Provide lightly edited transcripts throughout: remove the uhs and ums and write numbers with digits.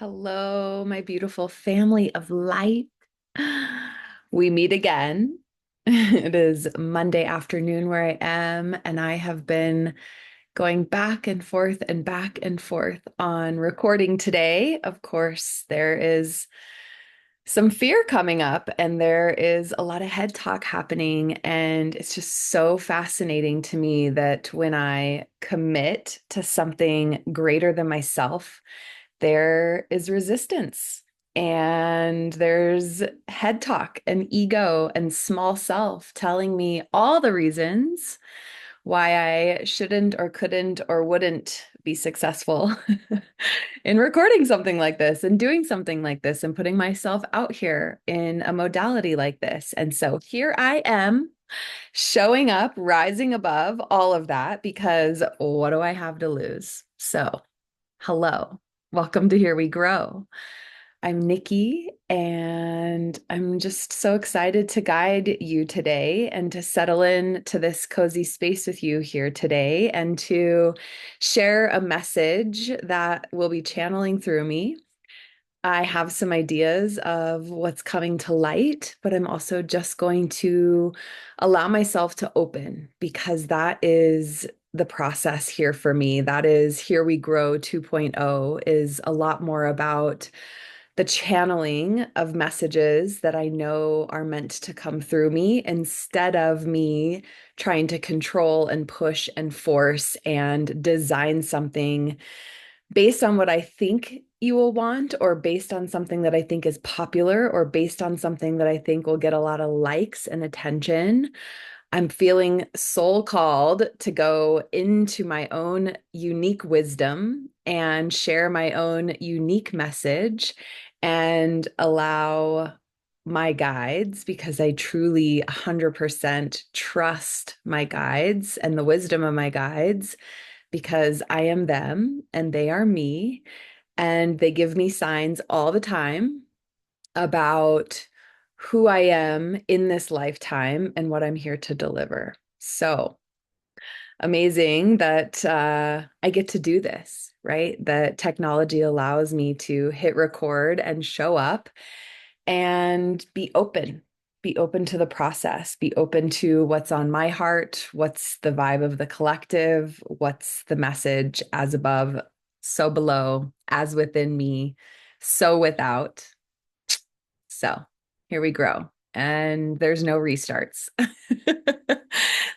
Hello, my beautiful family of light. We meet again. It is Monday afternoon where I am, and I have been going back and forth on recording today. Of course, there is some fear coming up, and there is a lot of head talk happening. And it's just so fascinating to me that when I commit to something greater than myself, there is resistance and there's head talk and ego and small self telling me all the reasons why I shouldn't or couldn't or wouldn't be successful in recording something like this and doing something like this and putting myself out here in a modality like this. And so here I am showing up, rising above all of that because what do I have to lose? So hello. Welcome to Here We Grow. I'm Nikki, and I'm just so excited to guide you today and to settle in to this cozy space with you here today and to share a message that will be channeling through me. I have some ideas of what's coming to light, but I'm also just going to allow myself to open because that is the process here for me. That is Here We Grow 2.0 is a lot more about the channeling of messages that I know are meant to come through me instead of me trying to control and push and force and design something based on what I think you will want, or based on something that I think is popular, or based on something that I think will get a lot of likes and attention. I'm feeling soul called to go into my own unique wisdom and share my own unique message and allow my guides, because I truly 100% trust my guides and the wisdom of my guides because I am them and they are me. And they give me signs all the time about who I am in this lifetime and what I'm here to deliver. So amazing that I get to do this, right? That technology allows me to hit record and show up and be open to the process, be open to what's on my heart, what's the vibe of the collective, what's the message as above, so below, as within me, so without. So here we grow. And there's no restarts.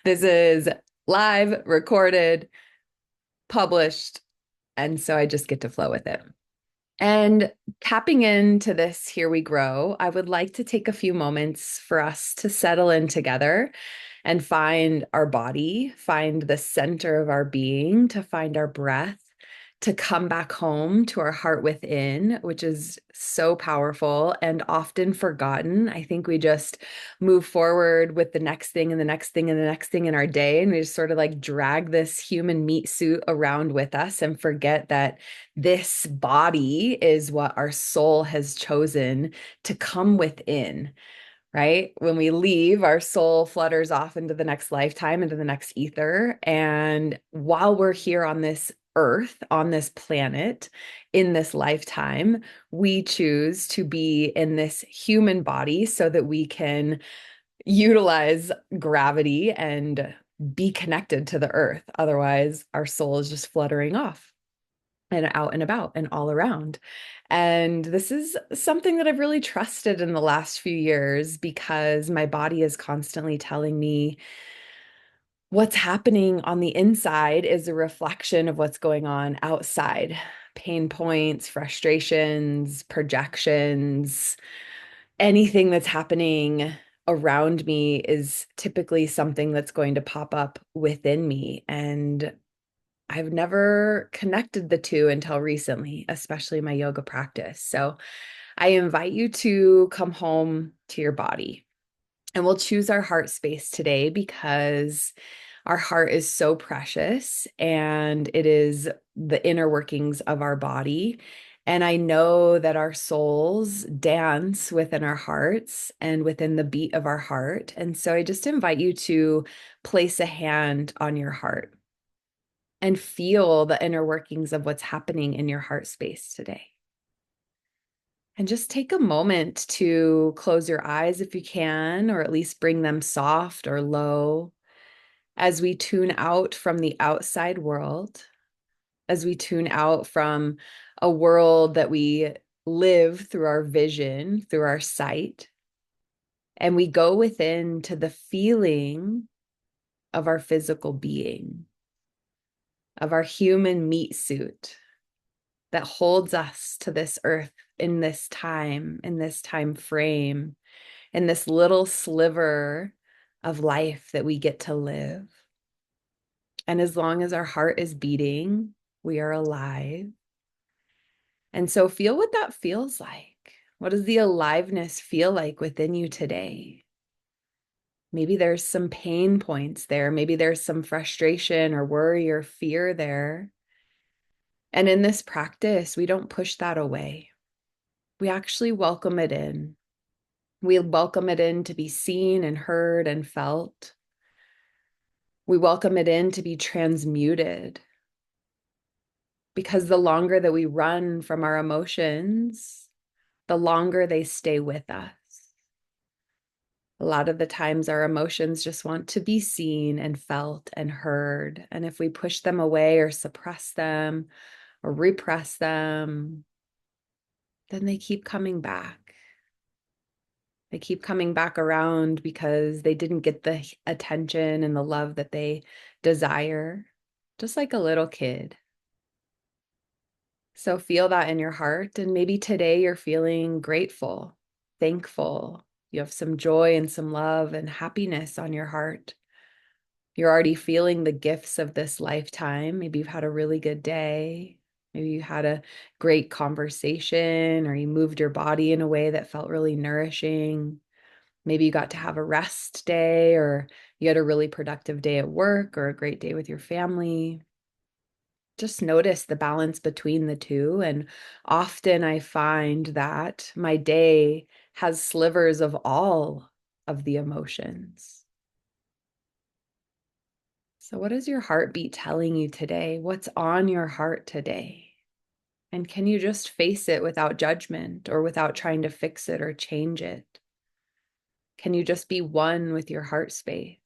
This is live, recorded, published. And so I just get to flow with it. And tapping into this Here We Grow, I would like to take a few moments for us to settle in together and find our body, find the center of our being, to find our breath, to come back home to our heart within, which is so powerful and often forgotten. I think we just move forward with the next thing and the next thing and the next thing in our day. And we just sort of like drag this human meat suit around with us and forget that this body is what our soul has chosen to come within, right? When we leave, our soul flutters off into the next lifetime, into the next ether. And while we're here on this earth, on this planet, in this lifetime, we choose to be in this human body so that we can utilize gravity and be connected to the earth. Otherwise, our soul is just fluttering off and out and about and all around. And this is something that I've really trusted in the last few years because my body is constantly telling me what's happening on the inside is a reflection of what's going on outside. Pain points, frustrations, projections, anything that's happening around me is typically something that's going to pop up within me. And I've never connected the two until recently, especially my yoga practice. So I invite you to come home to your body. And we'll choose our heart space today because our heart is so precious and it is the inner workings of our body. And I know that our souls dance within our hearts and within the beat of our heart. And so I just invite you to place a hand on your heart and feel the inner workings of what's happening in your heart space today. And just take a moment to close your eyes if you can, or at least bring them soft or low as we tune out from the outside world, as we tune out from a world that we live through our vision, through our sight, and we go within to the feeling of our physical being, of our human meat suit that holds us to this earth in this time frame, in this little sliver of life that we get to live. And as long as our heart is beating, we are alive. And so feel what that feels like. What does the aliveness feel like within you today? Maybe there's some pain points there. Maybe there's some frustration or worry or fear there. And in this practice, we don't push that away. We actually welcome it in. We welcome it in to be seen and heard and felt. We welcome it in to be transmuted. Because the longer that we run from our emotions, the longer they stay with us. A lot of the times our emotions just want to be seen and felt and heard. And if we push them away or suppress them or repress them, then they keep coming back. They keep coming back around because they didn't get the attention and the love that they desire, just like a little kid. So feel that in your heart. And maybe today you're feeling grateful, thankful. You have some joy and some love and happiness on your heart. You're already feeling the gifts of this lifetime. Maybe you've had a really good day. Maybe you had a great conversation, or you moved your body in a way that felt really nourishing. Maybe you got to have a rest day, or you had a really productive day at work, or a great day with your family. Just notice the balance between the two. And often I find that my day has slivers of all of the emotions. So, what is your heartbeat telling you today? What's on your heart today? And can you just face it without judgment or without trying to fix it or change it? Can you just be one with your heart space?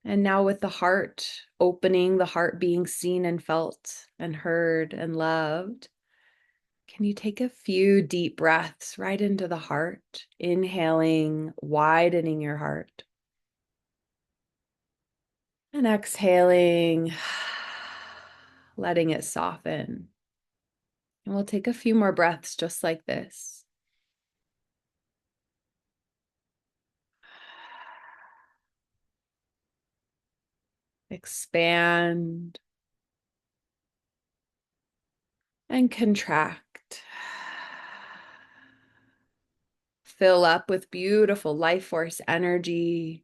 And now, with the heart opening, the heart being seen and felt and heard and loved, can you take a few deep breaths right into the heart, inhaling, widening your heart, and exhaling, letting it soften. And we'll take a few more breaths just like this. Expand and contract. Fill up with beautiful life force energy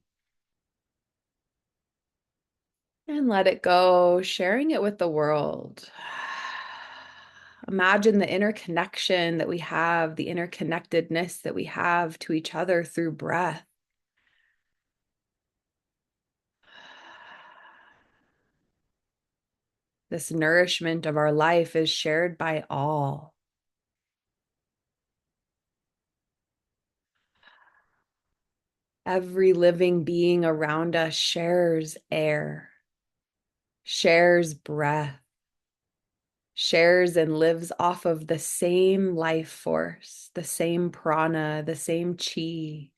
and let it go, sharing it with the world. Imagine the interconnection that we have, the interconnectedness that we have to each other through breath. This nourishment of our life is shared by all. Every living being around us shares air, shares breath, shares and lives off of the same life force, the same prana, the same chi.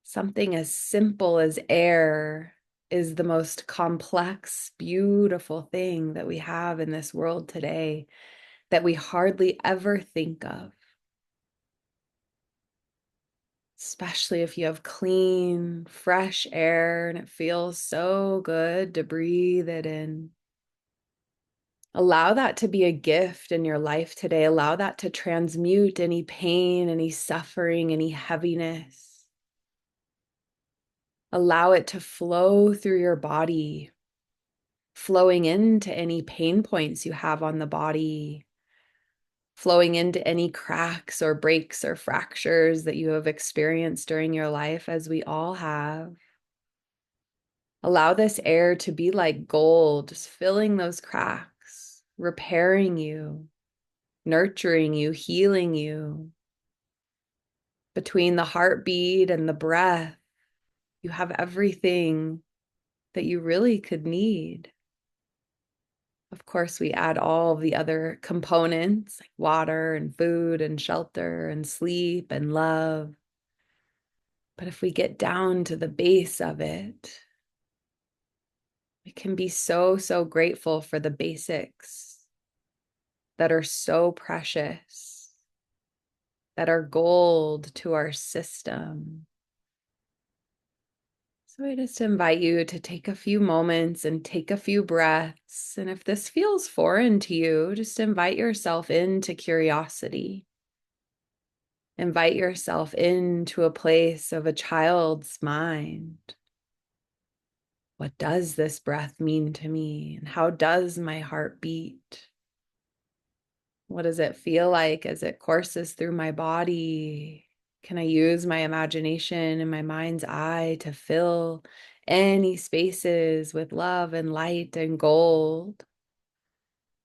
Something as simple as air is the most complex, beautiful thing that we have in this world today that we hardly ever think of. Especially if you have clean, fresh air and it feels so good to breathe it in. Allow that to be a gift in your life today. Allow that to transmute any pain, any suffering, any heaviness. Allow it to flow through your body, flowing into any pain points you have on the body, flowing into any cracks or breaks or fractures that you have experienced during your life, as we all have. Allow this air to be like gold, just filling those cracks, repairing you, nurturing you, healing you. Between the heartbeat and the breath, you have everything that you really could need. Of course, we add all the other components like water and food and shelter and sleep and love. But if we get down to the base of it, we can be so, so grateful for the basics that are so precious, that are gold to our system. So I just invite you to take a few moments and take a few breaths. And if this feels foreign to you, just invite yourself into curiosity. Invite yourself into a place of a child's mind. What does this breath mean to me? And how does my heart beat? What does it feel like as it courses through my body? Can I use my imagination and my mind's eye to fill any spaces with love and light and gold?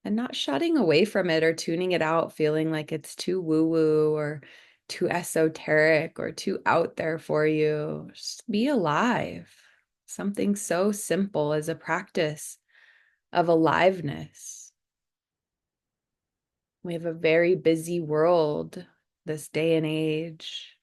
And not shutting away from it or tuning it out, feeling like it's too woo-woo or too esoteric or too out there for you. Just be alive. Something so simple as a practice of aliveness. We have a very busy world this day and age.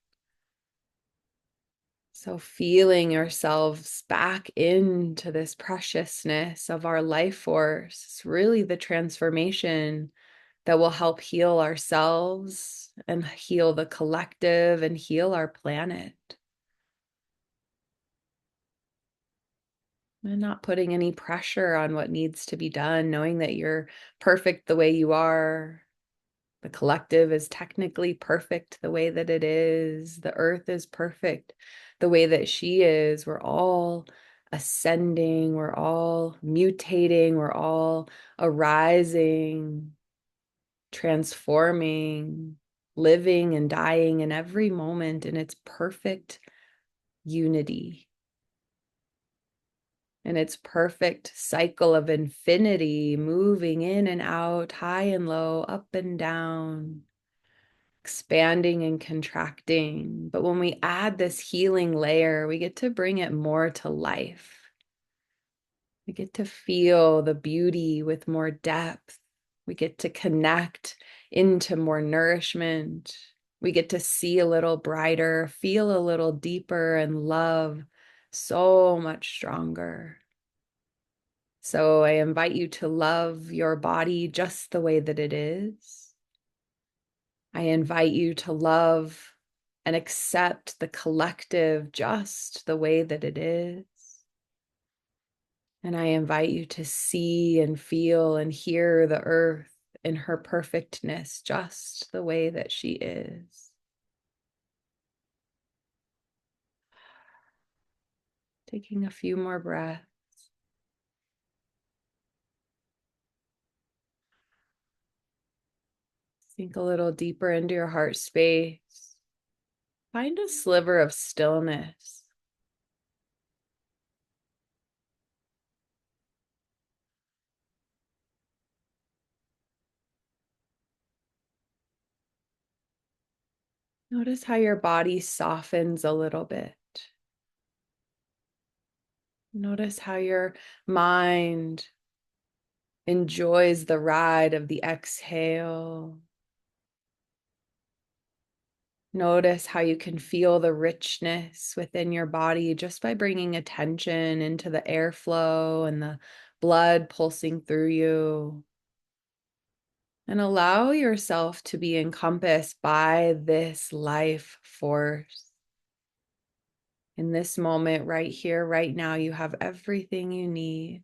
So feeling ourselves back into this preciousness of our life force is really the transformation that will help heal ourselves and heal the collective and heal our planet. And not putting any pressure on what needs to be done, knowing that you're perfect the way you are. The collective is technically perfect the way that it is. The earth is perfect the way that she is. We're all ascending. We're all mutating. We're all arising, transforming, living and dying in every moment in its perfect unity. And its perfect cycle of infinity, moving in and out, high and low, up and down, expanding and contracting. But when we add this healing layer, we get to bring it more to life. We get to feel the beauty with more depth. We get to connect into more nourishment. We get to see a little brighter, feel a little deeper, and love so much stronger. So I invite you to love your body just the way that it is. I invite you to love and accept the collective just the way that it is. And I invite you to see and feel and hear the earth in her perfectness just the way that she is. Taking a few more breaths. Sink a little deeper into your heart space. Find a sliver of stillness. Notice how your body softens a little bit. Notice how your mind enjoys the ride of the exhale. Notice how you can feel the richness within your body just by bringing attention into the airflow and the blood pulsing through you. And allow yourself to be encompassed by this life force. In this moment, right here, right now, you have everything you need.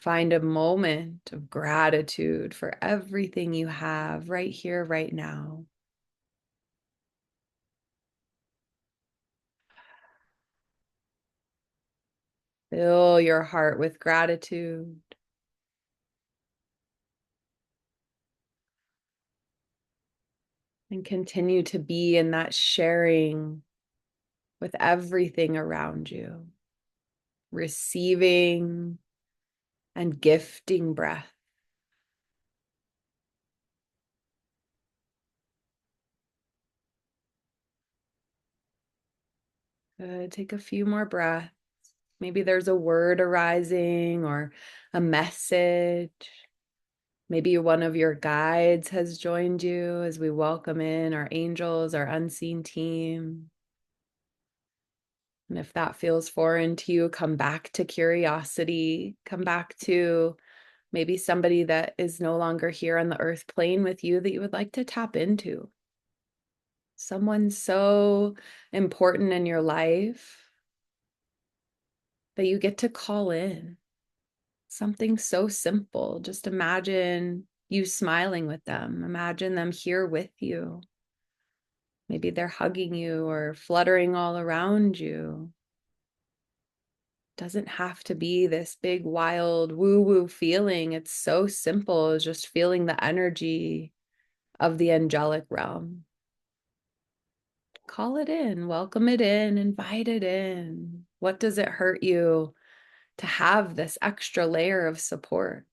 Find a moment of gratitude for everything you have right here, right now. Fill your heart with gratitude. And continue to be in that sharing with everything around you. Receiving and gifting breath. Good. Take a few more breaths. Maybe there's a word arising or a message. Maybe one of your guides has joined you as we welcome in our angels, our unseen team. And if that feels foreign to you, come back to curiosity, come back to maybe somebody that is no longer here on the earth plane with you that you would like to tap into. Someone so important in your life that you get to call in. Something so simple. Just imagine you smiling with them. Imagine them here with you. Maybe they're hugging you or fluttering all around you. Doesn't have to be this big, wild, woo-woo feeling. It's so simple as just feeling the energy of the angelic realm. Call it in, welcome it in, invite it in. What does it hurt you to have this extra layer of support?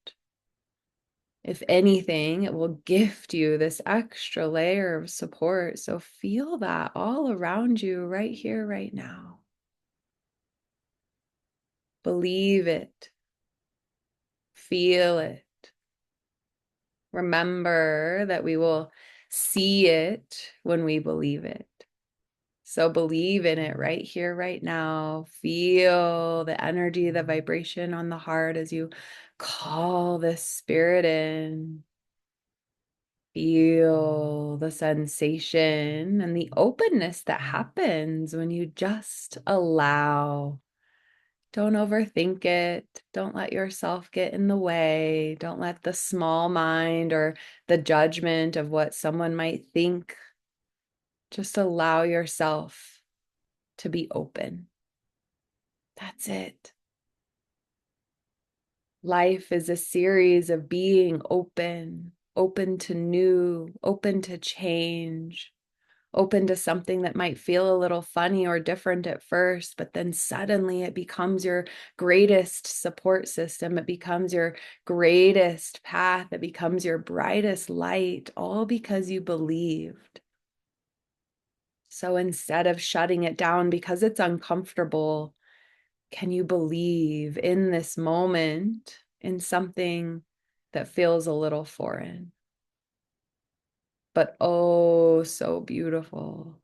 If anything, it will gift you this extra layer of support. So feel that all around you right here, right now. Believe it. Feel it. Remember that we will see it when we believe it. So believe in it right here, right now. Feel the energy, the vibration on the heart as you call this spirit in. Feel the sensation and the openness that happens when you just allow. Don't overthink it. Don't let yourself get in the way. Don't let the small mind or the judgment of what someone might think. Just allow yourself to be open. That's it. Life is a series of being open, open to new, open to change, open to something that might feel a little funny or different at first, but then suddenly it becomes your greatest support system. It becomes your greatest path. It becomes your brightest light, all because you believed. So instead of shutting it down because it's uncomfortable, can you believe in this moment in something that feels a little foreign, but oh, so beautiful?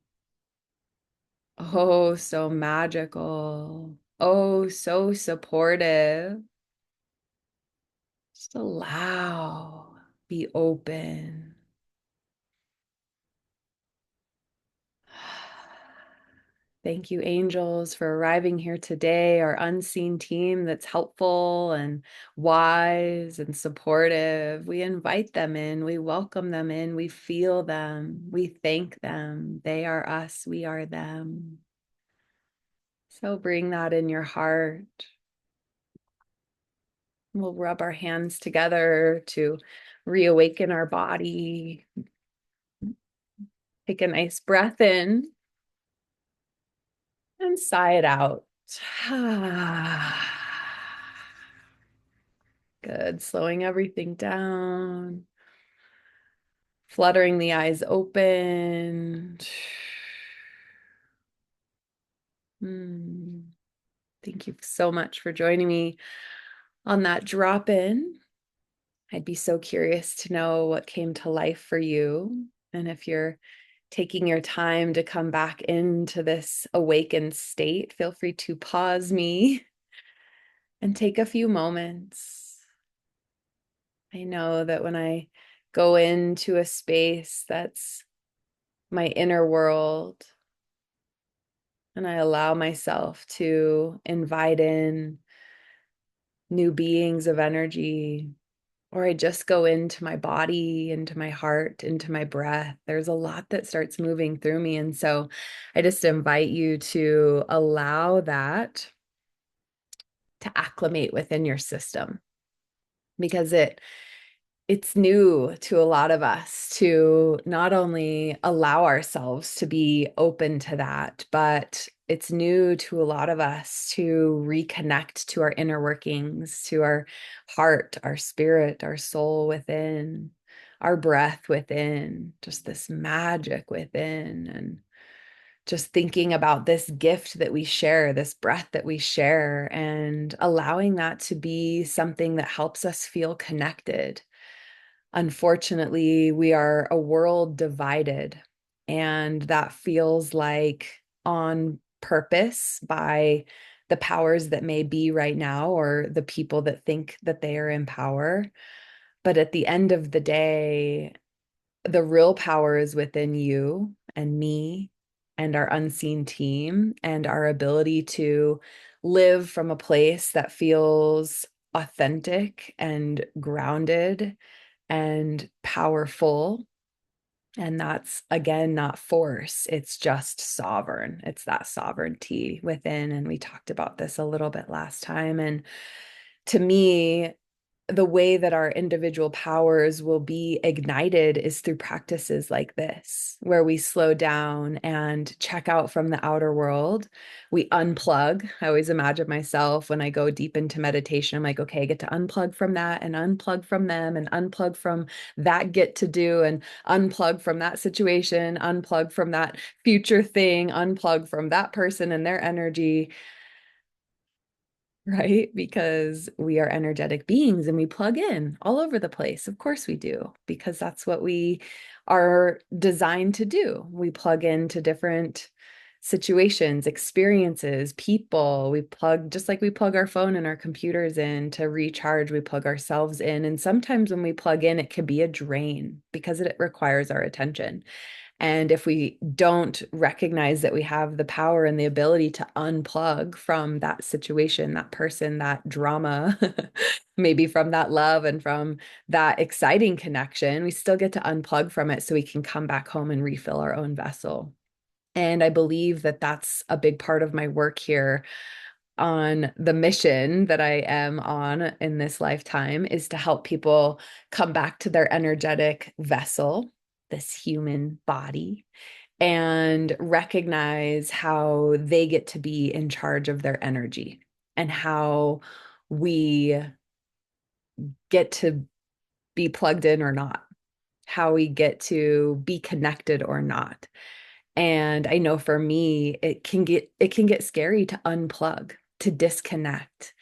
Oh, so magical. Oh, so supportive. Just allow, be open. Thank you, angels, for arriving here today, our unseen team that's helpful and wise and supportive. We invite them in, we welcome them in, we feel them, we thank them. They are us, we are them. So bring that in your heart. We'll rub our hands together to reawaken our body. Take a nice breath in and sigh it out. Good. Slowing everything down. Fluttering the eyes open. Thank you so much for joining me on that drop in. I'd be so curious to know what came to life for you. And if you're taking your time to come back into this awakened state, feel free to pause me and take a few moments. I know that when I go into a space that's my inner world, and I allow myself to invite in new beings of energy, or I just go into my body, into my heart, into my breath, there's a lot that starts moving through me. And so I just invite you to allow that to acclimate within your system, because it's new to a lot of us to not only allow ourselves to be open to that, but It's new to a lot of us to reconnect to our inner workings, to our heart, our spirit, our soul within, our breath within, just this magic within. And just thinking about this gift that we share, this breath that we share, and allowing that to be something that helps us feel connected. Unfortunately, we are a world divided, and that feels like on purpose by the powers that may be right now or the people that think that they are in power. But at the end of the day, the real power is within you and me and our unseen team and our ability to live from a place that feels authentic and grounded and powerful. And that's again not force, it's just sovereign. It's that sovereignty within. And we talked about this a little bit last time. And to me, the way that our individual powers will be ignited is through practices like this, where we slow down and check out from the outer world. We unplug. I always imagine myself when I go deep into meditation, I'm like, okay, I get to unplug from that and unplug from them and unplug from that get to do and unplug from that situation, unplug from that future thing, unplug from that person and their energy, right? Because we are energetic beings and we plug in all over the place. Of course we do, because that's what we are designed to do. We plug into different situations, experiences, people. We plug, just like we plug our phone and our computers in to recharge, we plug ourselves in. And sometimes when we plug in, it can be a drain because it requires our attention. And if we don't recognize that we have the power and the ability to unplug from that situation, that person, that drama, maybe from that love and from that exciting connection, we still get to unplug from it so we can come back home and refill our own vessel. And I believe that that's a big part of my work here on the mission that I am on in this lifetime is to help people come back to their energetic vessel, this human body, and recognize how they get to be in charge of their energy and how we get to be plugged in or not, how we get to be connected or not. And I know for me, it can get scary to unplug, to disconnect.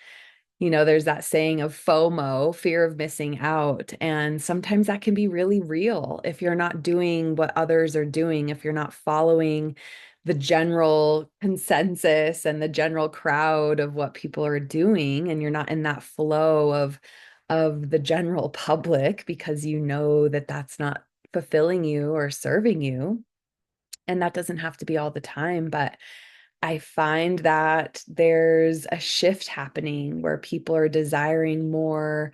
You know, there's that saying of FOMO, fear of missing out. And sometimes that can be really real if you're not doing what others are doing, if you're not following the general consensus and the general crowd of what people are doing, and you're not in that flow of the general public because you know that that's not fulfilling you or serving you. And that doesn't have to be all the time, but I find that there's a shift happening where people are desiring more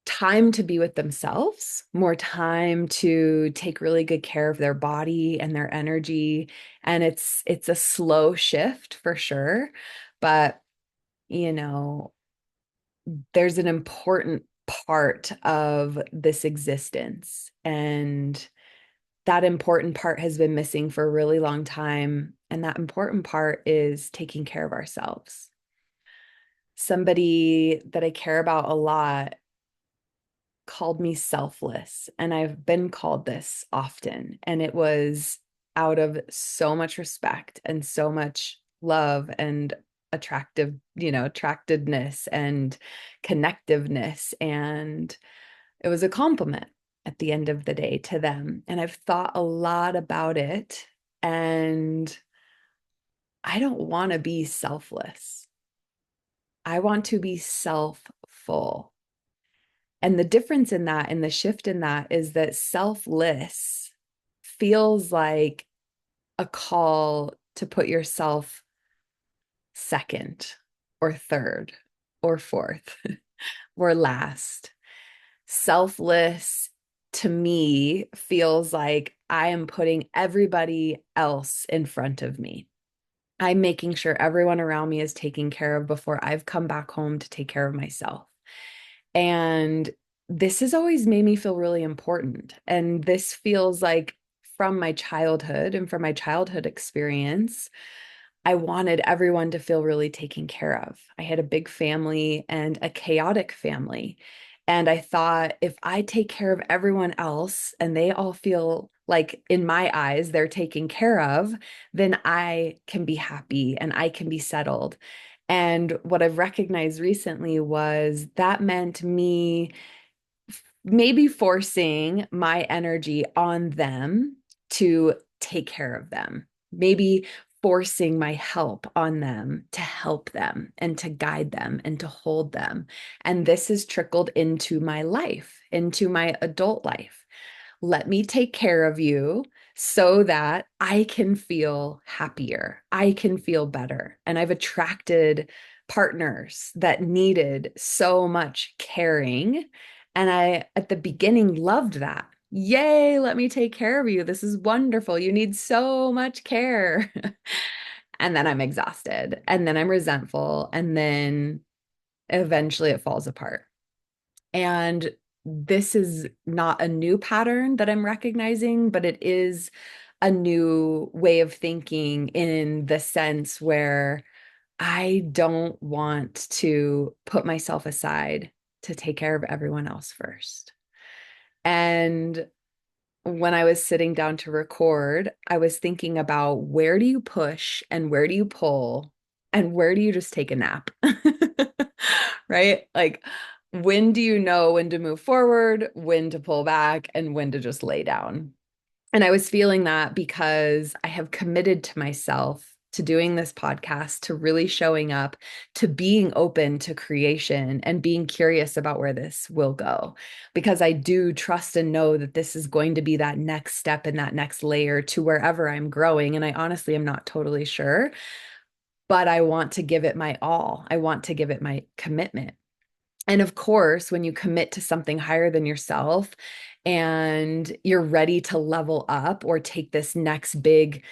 time to be with themselves, more time to take really good care of their body and their energy. And it's a slow shift for sure, but you know, there's an important part of this existence, and that important part has been missing for a really long time. And that important part is taking care of ourselves. Somebody that I care about a lot called me selfless, and I've been called this often. And it was out of so much respect and so much love and attractiveness and connectiveness. And it was a compliment at the end of the day to them. And I've thought a lot about it. And I don't want to be selfless. I want to be self-full. And the difference in that and the shift in that is that selfless feels like a call to put yourself second or third or fourth or last. Selfless to me feels like I am putting everybody else in front of me. I'm making sure everyone around me is taken care of before I've come back home to take care of myself. And this has always made me feel really important. And this feels like from my childhood and from my childhood experience, I wanted everyone to feel really taken care of. I had a big family and a chaotic family. And I thought if I take care of everyone else and they all feel like, in my eyes, they're taken care of, then I can be happy and I can be settled. And what I've recognized recently was that meant me maybe forcing my energy on them to take care of them, maybe forcing my help on them to help them and to guide them and to hold them. And this has trickled into my life, into my adult life. Let me take care of you so that I can feel happier. I can feel better. And I've attracted partners that needed so much caring. And I, at the beginning, loved that. Yay, let me take care of you. This is wonderful. You need so much care. And then I'm exhausted. And then I'm resentful. And then eventually it falls apart. And this is not a new pattern that I'm recognizing, but it is a new way of thinking in the sense where I don't want to put myself aside to take care of everyone else first. And when I was sitting down to record, I was thinking about where do you push and where do you pull and where do you just take a nap? Right? Like, when do you know when to move forward, when to pull back, and when to just lay down? And I was feeling that because I have committed to myself to doing this podcast, to really showing up, to being open to creation and being curious about where this will go. Because I do trust and know that this is going to be that next step and that next layer to wherever I'm growing. And I honestly am not totally sure, but I want to give it my all. I want to give it my commitment. And of course, when you commit to something higher than yourself and you're ready to level up or take this next big,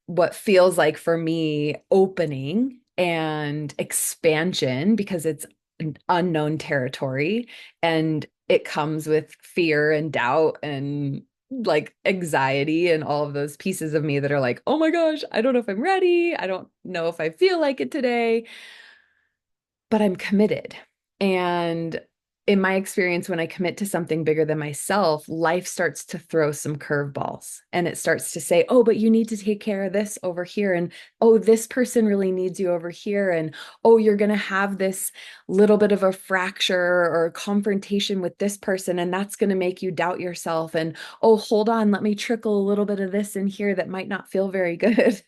what feels like for me, opening and expansion, because it's an unknown territory and it comes with fear and doubt and like anxiety and all of those pieces of me that are like, oh my gosh, I don't know if I'm ready. I don't know if I feel like it today, but I'm committed. And in my experience, when I commit to something bigger than myself, life starts to throw some curveballs and it starts to say, oh, but you need to take care of this over here. And oh, this person really needs you over here. And oh, you're going to have this little bit of a fracture or a confrontation with this person, and that's going to make you doubt yourself. And oh, hold on, let me trickle a little bit of this in here that might not feel very good.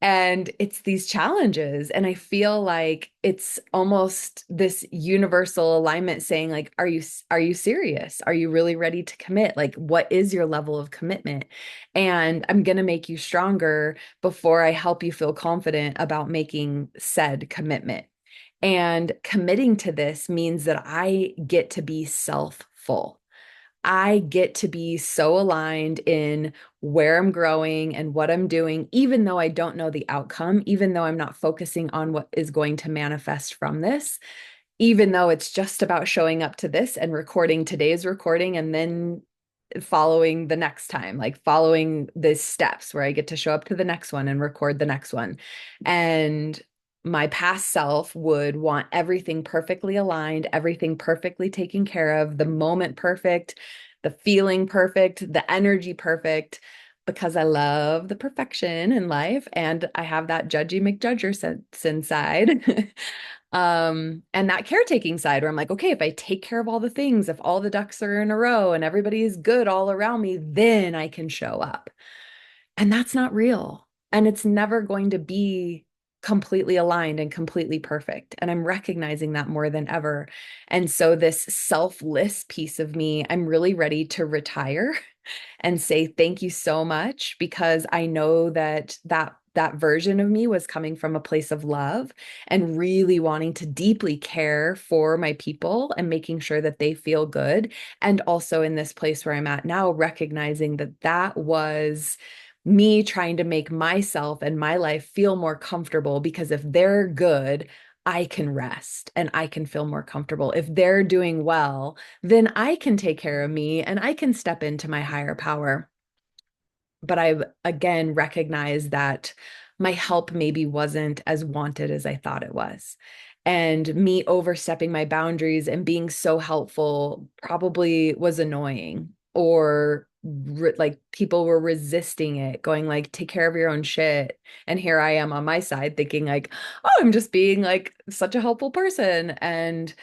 And it's these challenges. And I feel like it's almost this universal alignment saying, like, are you serious? Are you really ready to commit? Like, what is your level of commitment? And I'm going to make you stronger before I help you feel confident about making said commitment. And committing to this means that I get to be self-full. I get to be so aligned in where I'm growing and what I'm doing, even though I don't know the outcome, even though I'm not focusing on what is going to manifest from this, even though it's just about showing up to this and recording today's recording and then following the next time, like following the steps where I get to show up to the next one and record the next one. And my past self would want everything perfectly aligned, everything perfectly taken care of, the moment perfect, the feeling perfect, the energy perfect, because I love the perfection in life and I have that judgy McJudger sense inside. And that caretaking side where I'm like, okay, if I take care of all the things, if all the ducks are in a row and everybody is good all around me, then I can show up. And that's not real. And it's never going to be completely aligned and completely perfect. And I'm recognizing that more than ever. And so this selfless piece of me, I'm really ready to retire and say thank you so much, because I know that version of me was coming from a place of love and really wanting to deeply care for my people and making sure that they feel good. And also in this place where I'm at now, recognizing that that was me trying to make myself and my life feel more comfortable, because if they're good, I can rest and I can feel more comfortable. If they're doing well, then I can take care of me and I can step into my higher power. But I've again recognized that my help maybe wasn't as wanted as I thought it was. And me overstepping my boundaries and being so helpful probably was annoying, or like people were resisting it, going like, take care of your own shit. And here I am on my side thinking like, oh, I'm just being like such a helpful person. And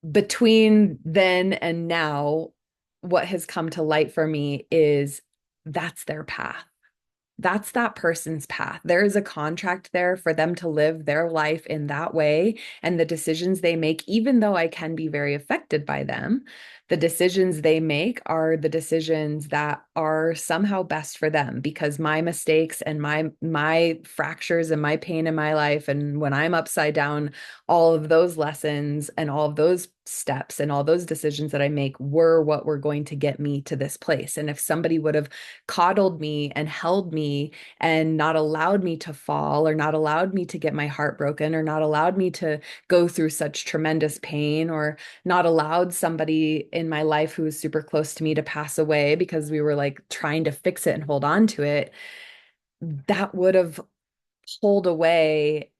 between then and now, what has come to light for me is that's their path. That's that person's path. There is a contract there for them to live their life in that way. And the decisions they make, even though I can be very affected by them, the decisions they make are the decisions that are somehow best for them, because my mistakes and my fractures and my pain in my life, and when I'm upside down, all of those lessons and all of those steps and all those decisions that I make were what were going to get me to this place. And if somebody would have coddled me and held me and not allowed me to fall, or not allowed me to get my heart broken, or not allowed me to go through such tremendous pain, or not allowed somebody in my life who was super close to me to pass away because we were like trying to fix it and hold on to it, that would have pulled away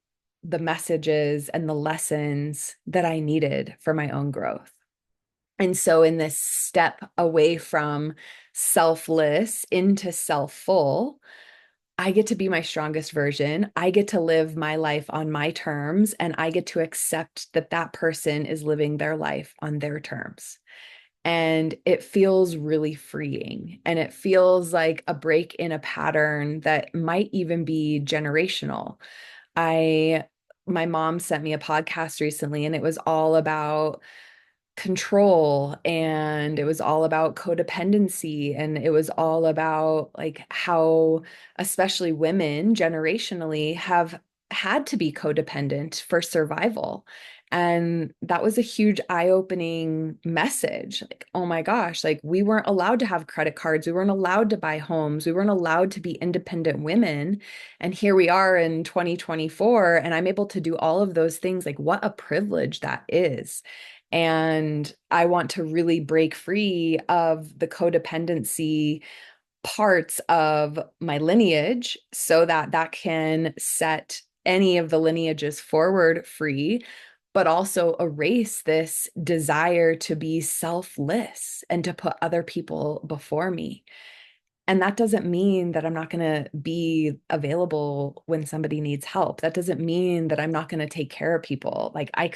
the messages and the lessons that I needed for my own growth. And so, in this step away from selfless into self-full, I get to be my strongest version. I get to live my life on my terms, and I get to accept that that person is living their life on their terms. And it feels really freeing. And it feels like a break in a pattern that might even be generational. I, my mom sent me a podcast recently, and it was all about control, and it was all about codependency, and it was all about like how especially women generationally have had to be codependent for survival. And that was a huge eye-opening message. Like, oh my gosh, like we weren't allowed to have credit cards, we weren't allowed to buy homes, we weren't allowed to be independent women. And here we are in 2024, and I'm able to do all of those things. Like, what a privilege that is. And I want to really break free of the codependency parts of my lineage so that that can set any of the lineages forward free, but also erase this desire to be selfless and to put other people before me. And that doesn't mean that I'm not going to be available when somebody needs help. That doesn't mean that I'm not going to take care of people. Like I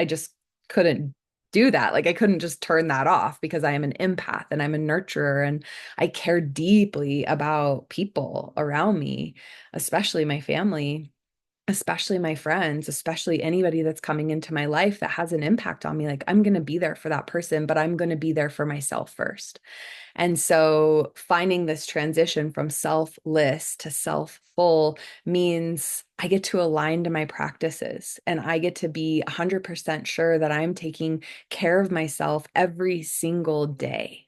just couldn't do that. Like I couldn't just turn that off, because I am an empath and I'm a nurturer, and I care deeply about people around me, especially my family, especially my friends, especially anybody that's coming into my life that has an impact on me. Like I'm going to be there for that person, but I'm going to be there for myself first. And so finding this transition from selfless to self-full means I get to align to my practices, and I get to be 100% sure that I'm taking care of myself every single day,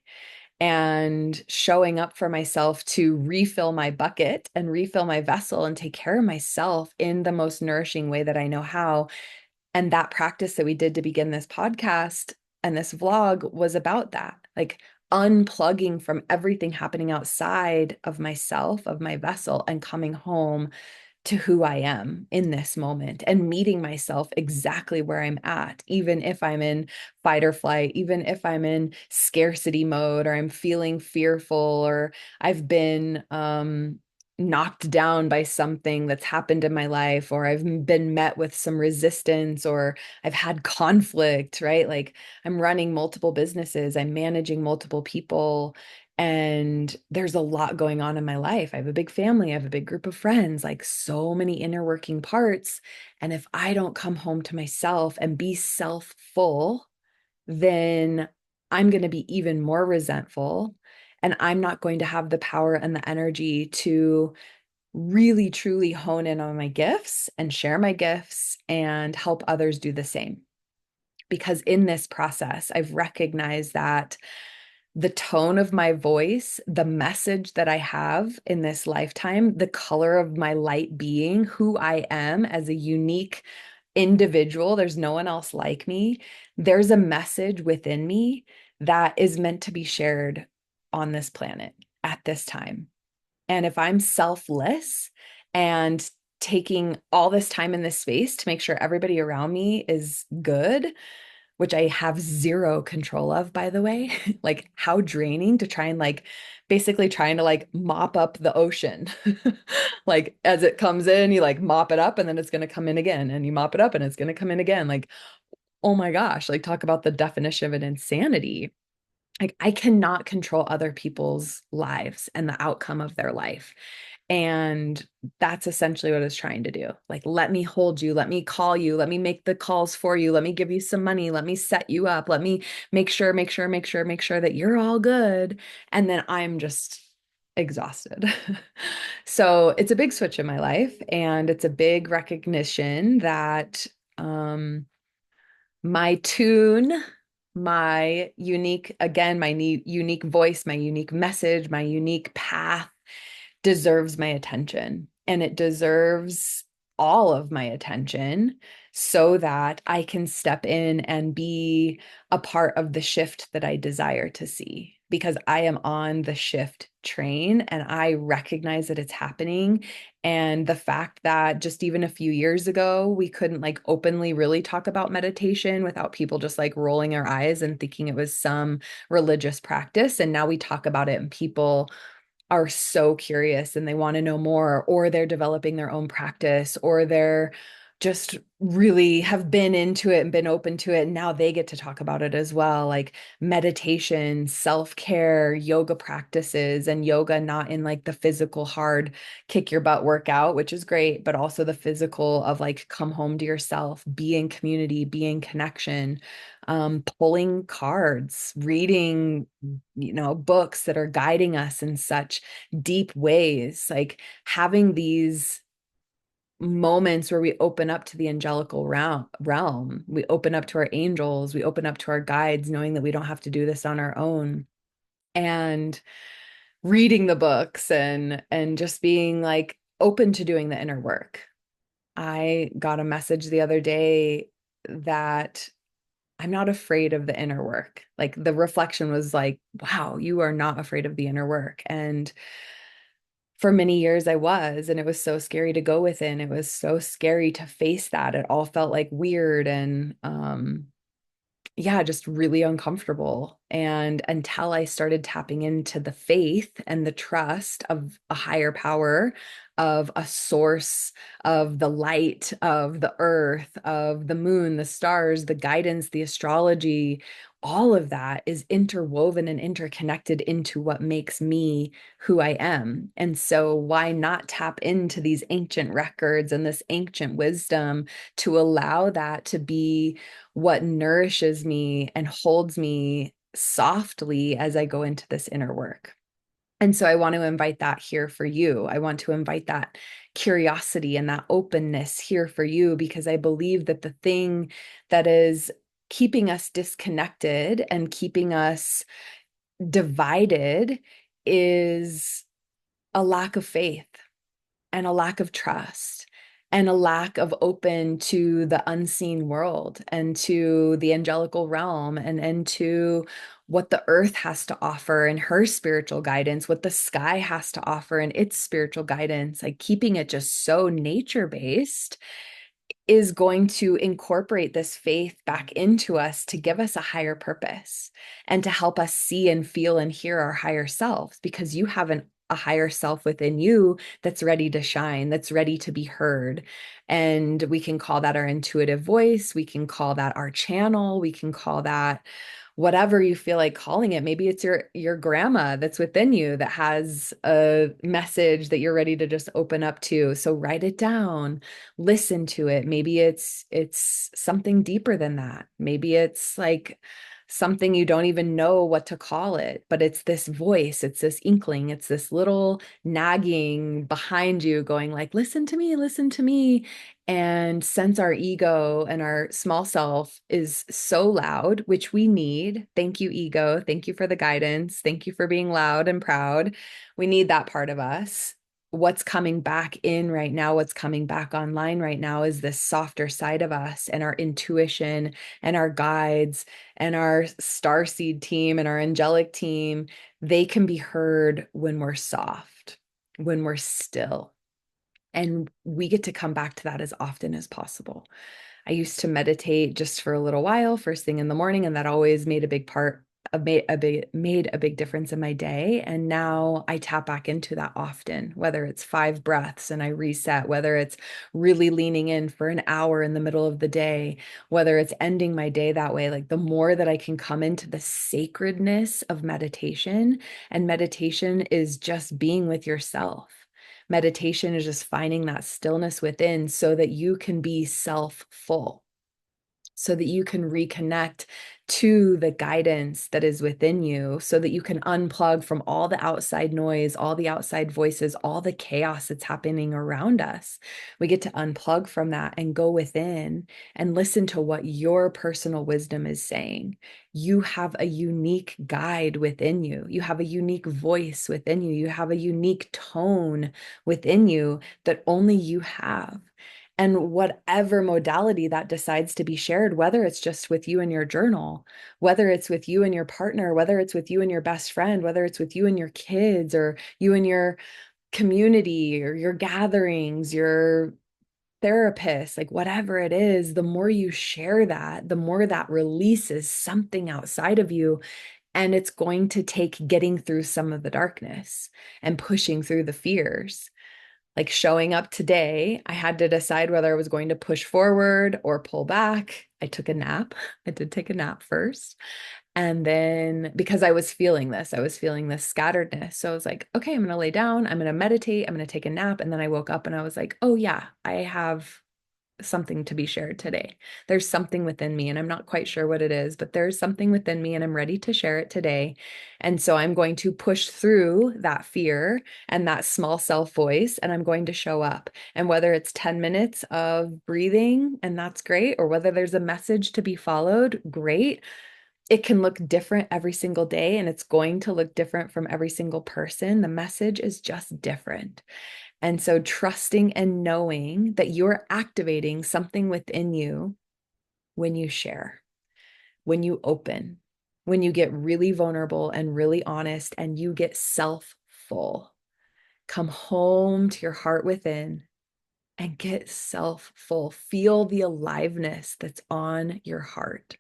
and showing up for myself to refill my bucket and refill my vessel and take care of myself in the most nourishing way that I know how. And that practice that we did to begin this podcast and this vlog was about that, like unplugging from everything happening outside of myself, of my vessel, and coming home to who I am in this moment and meeting myself exactly where I'm at, even if I'm in fight or flight, even if I'm in scarcity mode, or I'm feeling fearful, or I've been knocked down by something that's happened in my life, or I've been met with some resistance, or I've had conflict, right? Like I'm running multiple businesses, I'm managing multiple people, and there's a lot going on in my life. I have a big family, I have a big group of friends, like so many inner working parts. And if I don't come home to myself and be self-full, then I'm going to be even more resentful. And I'm not going to have the power and the energy to really, truly hone in on my gifts and share my gifts and help others do the same. Because in this process, I've recognized that the tone of my voice, the message that I have in this lifetime, the color of my light being, who I am as a unique individual, there's no one else like me. There's a message within me that is meant to be shared on this planet at this time. And if I'm selfless and taking all this time in this space to make sure everybody around me is good, which I have zero control of, by the way. Like how draining to try and like basically trying to like mop up the ocean. Like as it comes in, you like mop it up and then it's going to come in again and you mop it up and it's going to come in again. Like, oh my gosh, like talk about the definition of an insanity. Like I cannot control other people's lives and the outcome of their life. And that's essentially what it's trying to do. Like, let me hold you, let me call you, let me make the calls for you, let me give you some money, let me set you up, let me make sure that you're all good. And then I'm just exhausted. So it's a big switch in my life, and it's a big recognition that my tune, my unique, again, my unique voice, my unique message, my unique path deserves my attention, and it deserves all of my attention so that I can step in and be a part of the shift that I desire to see, because I am on the shift train and I recognize that it's happening. And the fact that just even a few years ago, we couldn't like openly really talk about meditation without people just like rolling their eyes and thinking it was some religious practice. And now we talk about it and people are so curious and they want to know more, or they're developing their own practice, or they're just really have been into it and been open to it. And now they get to talk about it as well. Like meditation, self-care, yoga practices, and yoga not in like the physical hard kick your butt workout, which is great, but also the physical of like come home to yourself, be in community, be in connection, pulling cards, reading, books that are guiding us in such deep ways, like having these moments where we open up to the angelical realm. We open up to our angels, we open up to our guides, knowing that we don't have to do this on our own. And reading the books and just being like open to doing the inner work. I got a message the other day that I'm not afraid of the inner work. Like the reflection was like, wow, you are not afraid of the inner work. And for many years I was, and it was so scary to go within. It was so scary to face that. It all felt like weird and yeah, just really uncomfortable. And until I started tapping into the faith and the trust of a higher power, of a source, of the light, of the earth, of the moon, the stars, the guidance, the astrology, all of that is interwoven and interconnected into what makes me who I am. And so, why not tap into these ancient records and this ancient wisdom to allow that to be what nourishes me and holds me softly as I go into this inner work? And so I want to invite that here for you. I want to invite that curiosity and that openness here for you, because I believe that the thing that is keeping us disconnected and keeping us divided is a lack of faith and a lack of trust and a lack of open to the unseen world and to the angelical realm and to what the earth has to offer and her spiritual guidance, what the sky has to offer and its spiritual guidance. Like keeping it just so nature based is going to incorporate this faith back into us to give us a higher purpose and to help us see and feel and hear our higher selves, because you have a higher self within you that's ready to shine, that's ready to be heard. And we can call that our intuitive voice. We can call that our channel. We can call that whatever you feel like calling it. Maybe it's your grandma that's within you that has a message that you're ready to just open up to. So write it down, listen to it. Maybe it's something deeper than that. Maybe it's like something you don't even know what to call it, but it's this voice, it's this inkling, it's this little nagging behind you going like, listen to me, listen to me. And since our ego and our small self is so loud, which we need, thank you, ego. Thank you for the guidance. Thank you for being loud and proud. We need that part of us. What's coming back in right now, what's coming back online right now is this softer side of us and our intuition and our guides and our starseed team and our angelic team. They can be heard when we're soft, when we're still. And we get to come back to that as often as possible. I used to meditate just for a little while, first thing in the morning, and that always made a big part of made a big difference in my day. And now I tap back into that often, whether it's 5 breaths and I reset, whether it's really leaning in for an hour in the middle of the day, whether it's ending my day that way. Like the more that I can come into the sacredness of meditation, and meditation is just being with yourself. Meditation is just finding that stillness within so that you can be self full, so that you can reconnect to the guidance that is within you, so that you can unplug from all the outside noise, all the outside voices, all the chaos that's happening around us. We get to unplug from that and go within and listen to what your personal wisdom is saying. You have a unique guide within you. You have a unique voice within you. You have a unique tone within you that only you have. And whatever modality that decides to be shared, whether it's just with you and your journal, whether it's with you and your partner, whether it's with you and your best friend, whether it's with you and your kids, or you and your community, or your gatherings, your therapist, like whatever it is, the more you share that, the more that releases something outside of you. And it's going to take getting through some of the darkness and pushing through the fears. Like showing up today, I had to decide whether I was going to push forward or pull back. I took a nap. I did take a nap first. And then because I was feeling this scatteredness. So I was like, okay, I'm going to lay down. I'm going to meditate. I'm going to take a nap. And then I woke up and I was like, oh, yeah, I have something to be shared today. There's something within me, and I'm not quite sure what it is, but there's something within me, and I'm ready to share it today. And so I'm going to push through that fear and that small self voice, and I'm going to show up. And whether it's 10 minutes of breathing, and that's great, or whether there's a message to be followed, great. It can look different every single day, and it's going to look different from every single person. The message is just different. And so trusting and knowing that you're activating something within you when you share, when you open, when you get really vulnerable and really honest and you get self full. Come home to your heart within and get self full. Feel the aliveness that's on your heart.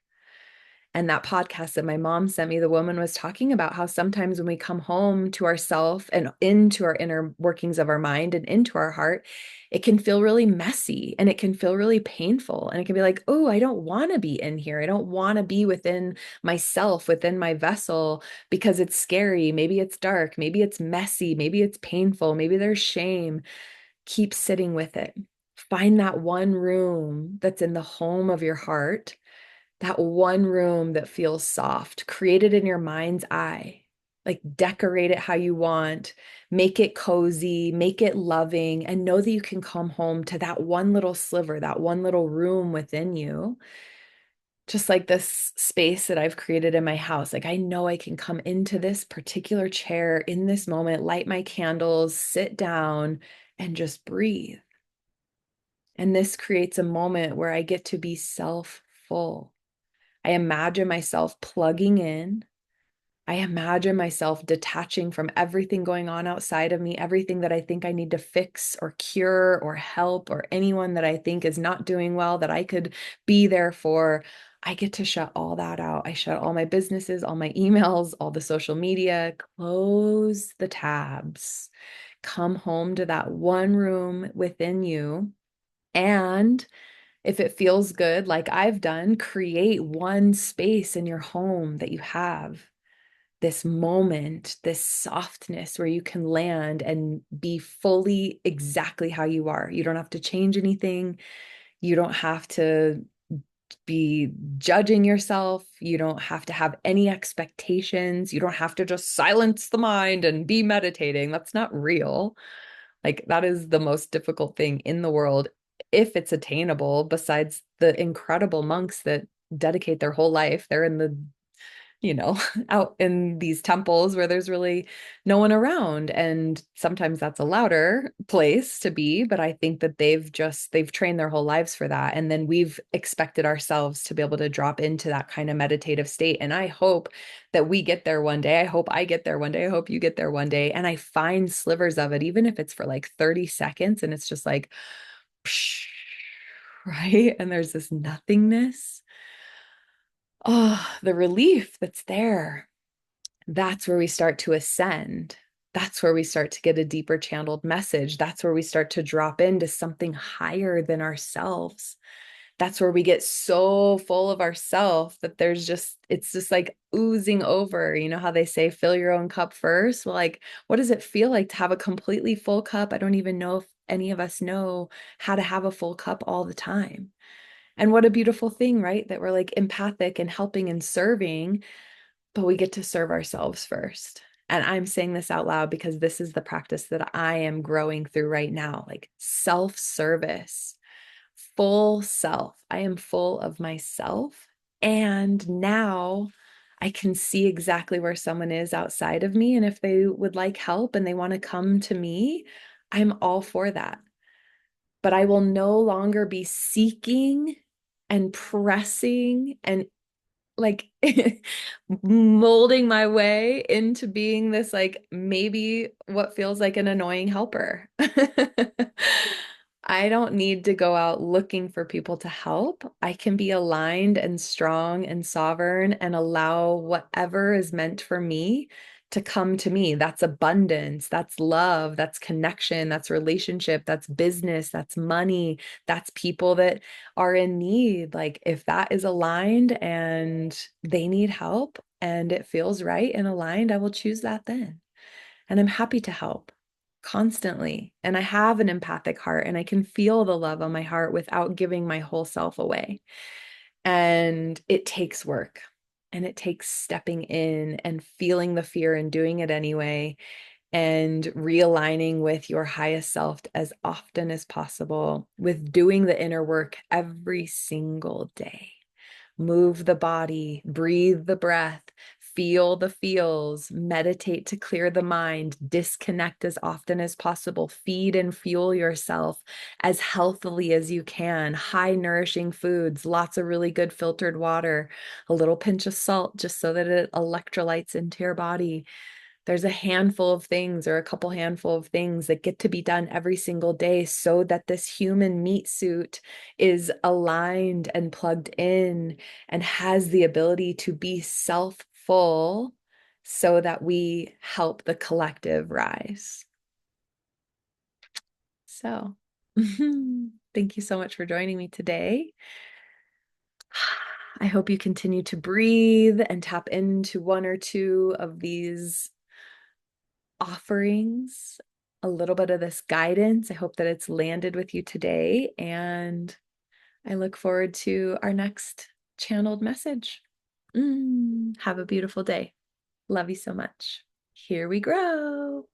And that podcast that my mom sent me, the woman was talking about how sometimes when we come home to ourself and into our inner workings of our mind and into our heart, it can feel really messy and it can feel really painful. And it can be like, oh, I don't want to be in here. I don't want to be within myself, within my vessel, because it's scary. Maybe it's dark. Maybe it's messy. Maybe it's painful. Maybe there's shame. Keep sitting with it. Find that one room that's in the home of your heart, that one room that feels soft. Create it in your mind's eye. Like decorate it how you want, make it cozy, make it loving, and know that you can come home to that one little sliver, that one little room within you. Just like this space that I've created in my house. Like I know I can come into this particular chair in this moment, light my candles, sit down, and just breathe. And this creates a moment where I get to be self full. I imagine myself plugging in. I imagine myself detaching from everything going on outside of me, everything that I think I need to fix or cure or help, or anyone that I think is not doing well that I could be there for. I get to shut all that out. I shut all my businesses, all my emails, all the social media, close the tabs, come home to that one room within you. And if it feels good, like I've done, create one space in your home that you have this moment, this softness where you can land and be fully exactly how you are. You don't have to change anything. You don't have to be judging yourself. You don't have to have any expectations. You don't have to just silence the mind and be meditating. That's not real. Like that is the most difficult thing in the world if it's attainable, besides the incredible monks that dedicate their whole life. They're in the you know, out in these temples where there's really no one around. And sometimes that's a louder place to be, but I think that they've trained their whole lives for that. And then we've expected ourselves to be able to drop into that kind of meditative state. And I hope that we get there one day. I hope I get there one day. I hope you get there one day. And I find slivers of it, even if it's for like 30 seconds and it's just like, psh, right? And there's this nothingness. Oh, the relief that's there. That's where we start to ascend. That's where we start to get a deeper channeled message. That's where we start to drop into something higher than ourselves. That's where we get so full of ourself that it's just like oozing over. You know how they say, fill your own cup first? Well, like, what does it feel like to have a completely full cup? I don't even know if any of us know how to have a full cup all the time. And what a beautiful thing, right? That we're like empathic and helping and serving, but we get to serve ourselves first. And I'm saying this out loud because this is the practice that I am growing through right now, like self-service, full self. I am full of myself. And now I can see exactly where someone is outside of me. And if they would like help and they want to come to me, I'm all for that. But I will no longer be seeking and pressing and like molding my way into being this like maybe what feels like an annoying helper. I don't need to go out looking for people to help. I can be aligned and strong and sovereign and allow whatever is meant for me to come to me. That's abundance, that's love, that's connection, that's relationship, that's business, that's money, that's people that are in need. Like if that is aligned and they need help and it feels right and aligned, I will choose that then. And I'm happy to help constantly. And I have an empathic heart and I can feel the love on my heart without giving my whole self away. And it takes work and it takes stepping in and feeling the fear and doing it anyway and realigning with your highest self as often as possible, with doing the inner work every single day. Move the body, breathe the breath, feel the feels, meditate to clear the mind, disconnect as often as possible, feed and fuel yourself as healthily as you can, high nourishing foods, lots of really good filtered water, a little pinch of salt just so that it electrolytes into your body. There's a handful of things or a couple handful of things that get to be done every single day so that this human meat suit is aligned and plugged in and has the ability to be self-full so that we help the collective rise. So, thank you so much for joining me today. I hope you continue to breathe and tap into one or two of these offerings, a little bit of this guidance. I hope that it's landed with you today, and I look forward to our next channeled message. Have a beautiful day. Love you so much. Here we grow.